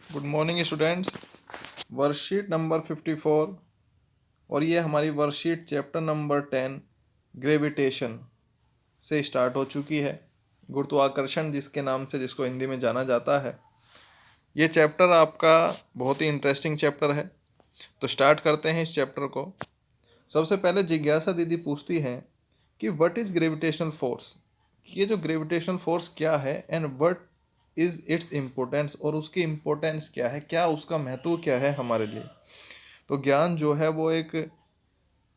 Good morning students. Worksheet number 54 और ये हमारी वर्कशीट चैप्टर नंबर 10 ग्रेविटेशन से स्टार्ट हो चुकी है। गुरुत्वाकर्षण जिसके नाम से जिसको हिंदी में जाना जाता है। ये चैप्टर आपका बहुत ही इंटरेस्टिंग चैप्टर है। तो स्टार्ट करते हैं इस चैप्टर को। सबसे पहले जिज्ञासा दीदी पूछती हैं कि व्हाट इज़ ग्रेविटेशनल फोर्स। ये जो ग्रेविटेशनल फोर्स क्या है and what is its importance, और उसकी इम्पोर्टेंस क्या है, क्या उसका महत्व क्या है हमारे लिए। तो ज्ञान जो है वो एक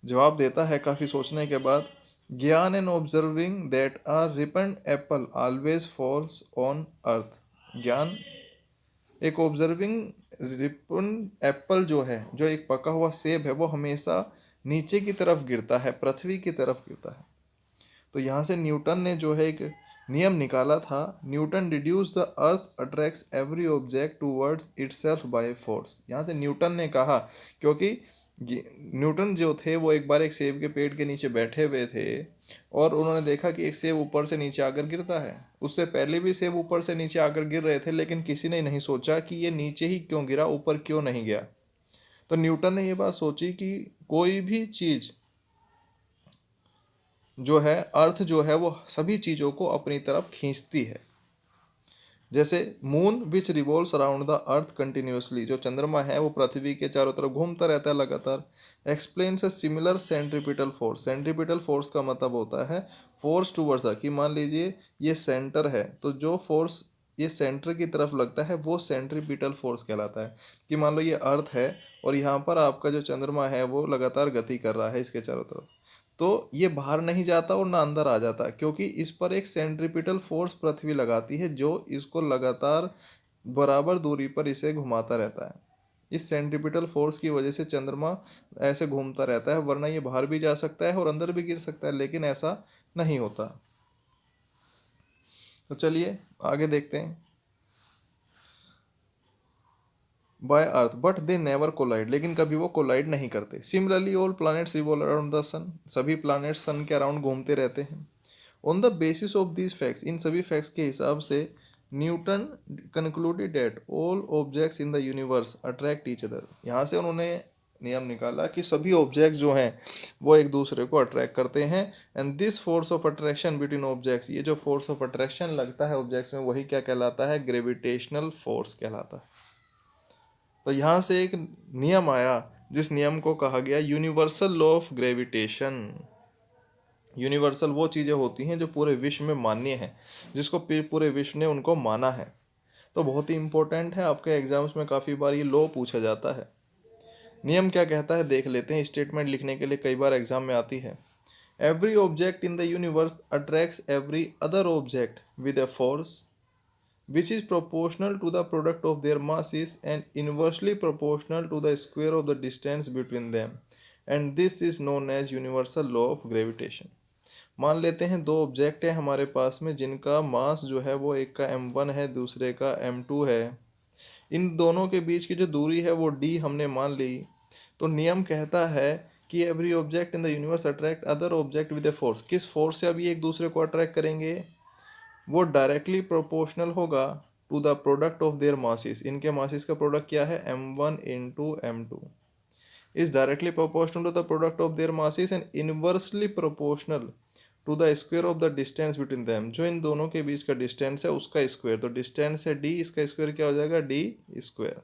जवाब देता है काफ़ी सोचने के बाद। ज्ञान and observing that are ripen apple always falls on earth. ज्ञान एक ऑब्जर्विंग रिपन एप्पल जो है, जो एक पका हुआ सेब है, वो हमेशा नीचे की तरफ गिरता है, पृथ्वी की तरफ गिरता है। तो यहाँ से न्यूटन ने जो है एक नियम निकाला था। Newton deduce the earth attracts every object towards itself by force. यहाँ से न्यूटन ने कहा, क्योंकि न्यूटन जो थे वो एक बार एक सेब के पेड़ के नीचे बैठे हुए थे और उन्होंने देखा कि एक सेब ऊपर से नीचे आकर गिरता है। उससे पहले भी सेब ऊपर से नीचे आकर गिर रहे थे, लेकिन किसी ने नहीं सोचा कि ये नीचे ही क्यों गिरा, ऊपर क्यों नहीं गया। तो न्यूटन ने ये बात सोची कि कोई भी चीज़ जो है, अर्थ जो है, वो सभी चीज़ों को अपनी तरफ खींचती है। जैसे moon which revolves around the earth continuously, जो चंद्रमा है वो पृथ्वी के चारों तरफ घूमता रहता है लगातार। Explains a similar centripetal force. Centripetal force का मतलब होता है फोर्स टूवर्ड्स द, कि मान लीजिए ये सेंटर है, तो जो फोर्स ये सेंटर की तरफ लगता है वो सेंट्रीपिटल फोर्स कहलाता है। कि मान लो ये अर्थ है और यहाँ पर आपका जो चंद्रमा है वो लगातार गति कर रहा है इसके चारों तरफ, तो ये बाहर नहीं जाता और ना अंदर आ जाता, क्योंकि इस पर एक सेंट्रीपिटल फोर्स पृथ्वी लगाती है जो इसको लगातार बराबर दूरी पर इसे घुमाता रहता है। इस सेंट्रीपिटल फोर्स की वजह से चंद्रमा ऐसे घूमता रहता है, वरना ये बाहर भी जा सकता है और अंदर भी गिर सकता है, लेकिन ऐसा नहीं होता। तो चलिए आगे देखते हैं। By earth but they never collide, लेकिन कभी वो कोलाइड नहीं करते। Similarly all planets revolve around the sun, सभी प्लैनेट्स सन के अराउंड घूमते रहते हैं। On the basis of these facts, इन सभी फैक्ट्स के हिसाब से Newton concluded that all objects in the universe attract each other. यहाँ से उन्होंने नियम निकाला कि सभी ऑब्जेक्ट्स जो हैं वो एक दूसरे को अट्रैक्ट करते हैं। And this force of attraction between objects, ये जो फोर्स ऑफ अट्रैक्शन लगता है ऑब्जेक्ट्स में, वही क्या कहलाता है, ग्रेविटेशनल फोर्स कहलाता है। तो यहाँ से एक नियम आया जिस नियम को कहा गया universal law of gravitation. Universal वो चीज़ें होती हैं जो पूरे विश्व में मान्य हैं, जिसको पूरे विश्व ने उनको माना है। तो बहुत ही इंपॉर्टेंट है, आपके एग्जाम्स में काफ़ी बार ये लॉ पूछा जाता है। नियम क्या कहता है देख लेते हैं। स्टेटमेंट लिखने के लिए कई बार एग्जाम में आती है। Every object in the universe attracts every other object with a force which is proportional to the product of their masses and inversely proportional to the square of the distance between them, and this is known as universal law of gravitation। मान लेते हैं दो object हैं हमारे पास में जिनका मास जो है वो एक का m1 है, दूसरे का m2 है। इन दोनों के बीच की जो दूरी है वो d हमने मान ली। तो नियम कहता है कि every object in the universe attract other object with a force. किस फोर्स से अभी एक दूसरे को अट्रैक्ट करेंगे, वो डायरेक्टली प्रोपोर्शनल होगा to the product of their masses. इनके मासेस का प्रोडक्ट क्या है, m1 into m2 is directly proportional to the product of their masses and inversely proportional to the square of the distance between them. जो इन दोनों के बीच का distance है उसका स्क्वायर, तो डिस्टेंस है d, इसका स्क्वायर क्या हो जाएगा, d स्क्वायर।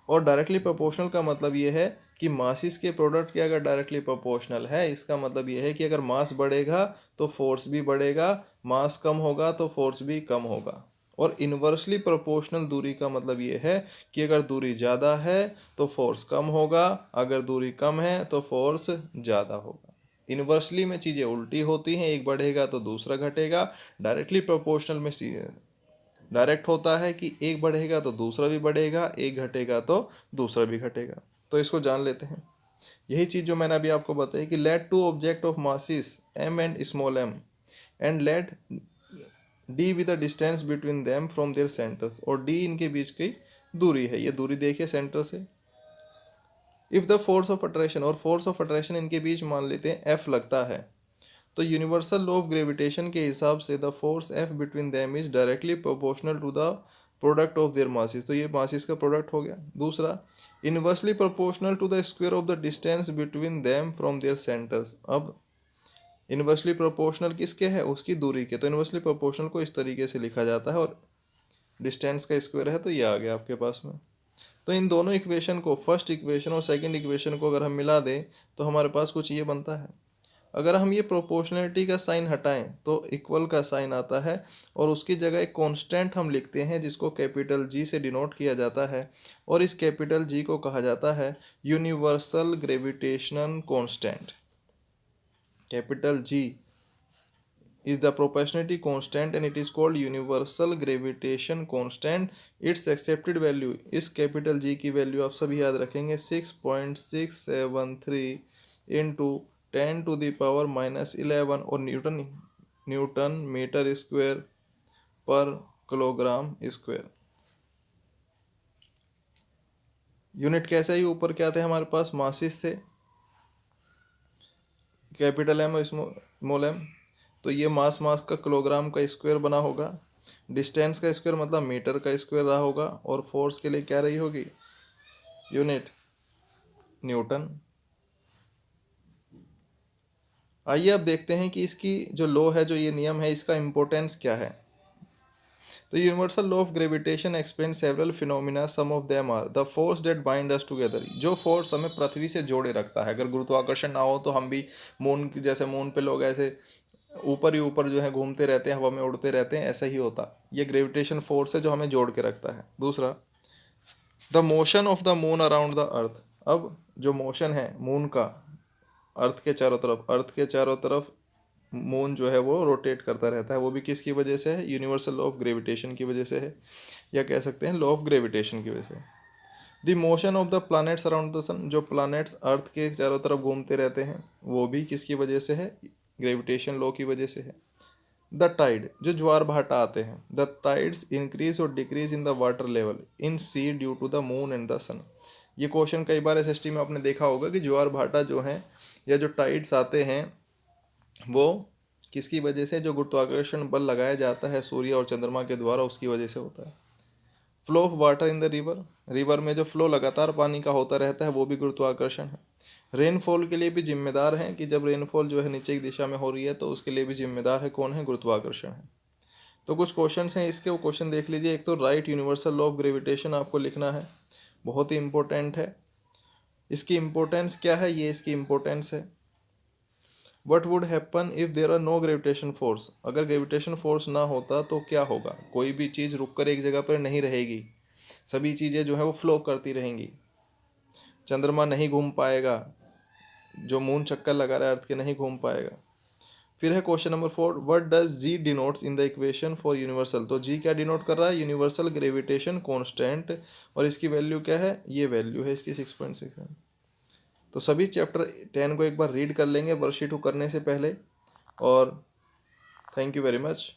और डायरेक्टली प्रोपोर्शनल का मतलब ये है कि मासिस के प्रोडक्ट के अगर डायरेक्टली प्रोपोर्शनल है, इसका मतलब ये है कि अगर मास बढ़ेगा तो फोर्स भी बढ़ेगा, मास कम होगा तो फोर्स भी कम होगा। और इन्वर्सली प्रोपोर्शनल दूरी का मतलब ये है कि अगर दूरी ज़्यादा है तो फोर्स कम होगा, अगर दूरी कम है तो फोर्स ज़्यादा होगा। इन्वर्सली में चीज़ें उल्टी होती हैं, एक बढ़ेगा तो दूसरा घटेगा। डायरेक्टली प्रोपोर्शनल में डायरेक्ट होता है कि एक बढ़ेगा तो दूसरा भी बढ़ेगा, एक घटेगा तो दूसरा भी घटेगा। तो इसको जान लेते हैं। यही चीज़ जो मैंने अभी आपको बताई कि let two object of masses m and small m and let d with the distance between them from their centres, और d इनके बीच की दूरी है, ये दूरी देखिए सेंटर से। If the force of attraction, और फोर्स ऑफ अट्रैक्शन इनके बीच मान लेते हैं f लगता है, तो यूनिवर्सल लॉ ऑफ ग्रेविटेशन के हिसाब से the force F between them is directly proportional to the product of their masses, तो ये मासेस का प्रोडक्ट हो गया। दूसरा, inversely proportional to the square of the distance between them from their centres. अब इनवर्सली प्रोपोर्शनल किसके है, उसकी दूरी के, तो इनवर्सली प्रोपोर्शनल को इस तरीके से लिखा जाता है और डिस्टेंस का स्क्वायर है तो ये आ गया आपके पास में। तो इन दोनों इक्वेशन को, फर्स्ट इक्वेशन और सेकंड इक्वेशन को अगर हम मिला दें तो हमारे पास कुछ ये बनता है। अगर हम ये प्रोपोर्शनलिटी का साइन हटाएं तो इक्वल का साइन आता है और उसकी जगह एक कांस्टेंट हम लिखते हैं जिसको कैपिटल जी से डिनोट किया जाता है, और इस कैपिटल जी को कहा जाता है universal gravitational constant. Capital G is the proportionality constant and it is called universal gravitation constant. its accepted value, इस कैपिटल जी की वैल्यू आप सभी याद रखेंगे 6.673 इंटू 10⁻⁻11 और न्यूटन मीटर स्क्वायर पर किलोग्राम स्क्वायर। यूनिट कैसे ही, ऊपर क्या थे हमारे पास, मासिस थे, कैपिटल एम और स्मॉल एम, तो ये मास का किलोग्राम का स्क्वायर बना होगा, डिस्टेंस का स्क्वायर मतलब मीटर का स्क्वायर रहा होगा, और फोर्स के लिए क्या रही होगी यूनिट, न्यूटन। आइए अब देखते हैं कि इसकी जो लॉ है, जो ये नियम है, इसका इम्पोर्टेंस क्या है। तो universal law of gravitation explain several phenomena, some of them are the force that bind us together. जो फोर्स हमें पृथ्वी से जोड़े रखता है, अगर गुरुत्वाकर्षण ना हो तो हम भी मून, जैसे मून पे लोग ऐसे ऊपर ही ऊपर जो है घूमते रहते हैं, हवा में उड़ते रहते हैं, ऐसा ही होता। ये ग्रेविटेशन फोर्स है जो हमें जोड़ के रखता है। दूसरा, the motion of the moon around the earth. अब जो मोशन है मून का अर्थ के चारों तरफ, अर्थ के चारों तरफ मून जो है वो रोटेट करता रहता है, वो भी किसकी वजह से है, यूनिवर्सल लॉ ऑफ ग्रेविटेशन की वजह से है, या कह सकते हैं लॉ ऑफ ग्रेविटेशन की वजह से। The motion of the planets around the sun, जो प्लैनेट्स अर्थ के चारों तरफ घूमते रहते हैं, वो भी किसकी वजह से है, ग्रेविटेशन लॉ की वजह से है। द टाइड, जो ज्वार भाटा आते हैं, द टाइड्स इंक्रीज और decrease in the water level in sea due to the moon and the sun. ये क्वेश्चन कई बार एसएसटी में आपने देखा होगा कि ज्वार भाटा जो है या जो टाइड्स आते हैं वो किसकी वजह से, जो गुरुत्वाकर्षण बल लगाया जाता है सूर्य और चंद्रमा के द्वारा, उसकी वजह से होता है। Flow of water in the river, river में जो फ्लो लगातार पानी का होता रहता है वो भी गुरुत्वाकर्षण है। रेनफॉल के लिए भी जिम्मेदार है, कि जब रेनफॉल जो है नीचे की दिशा में हो रही है तो उसके लिए भी जिम्मेदार है कौन है, गुरुत्वाकर्षण है। तो कुछ क्वेश्चंस हैं इसके, वो क्वेश्चन देख लीजिए। एक तो right universal law of gravitation आपको लिखना है, बहुत ही इंपॉर्टेंट है। इसकी इम्पोर्टेंस क्या है, ये इसकी इम्पोर्टेंस है। What would happen if there are no gravitation force, अगर ग्रेविटेशन फोर्स ना होता तो क्या होगा, कोई भी चीज़ रुक कर एक जगह पर नहीं रहेगी, सभी चीज़ें जो है वो फ्लो करती रहेंगी, चंद्रमा नहीं घूम पाएगा, जो मून चक्कर लगा रहा है अर्थ के नहीं घूम पाएगा। फिर है question number 4, what does G denotes in the equation for universal, तो जी क्या डिनोट कर रहा है, यूनिवर्सल ग्रेविटेशन कांस्टेंट, और इसकी वैल्यू क्या है, ये वैल्यू है इसकी 6.6। तो सभी चैप्टर 10 को एक बार रीड कर लेंगे वर्कशीट को करने से पहले, और थैंक यू वेरी मच।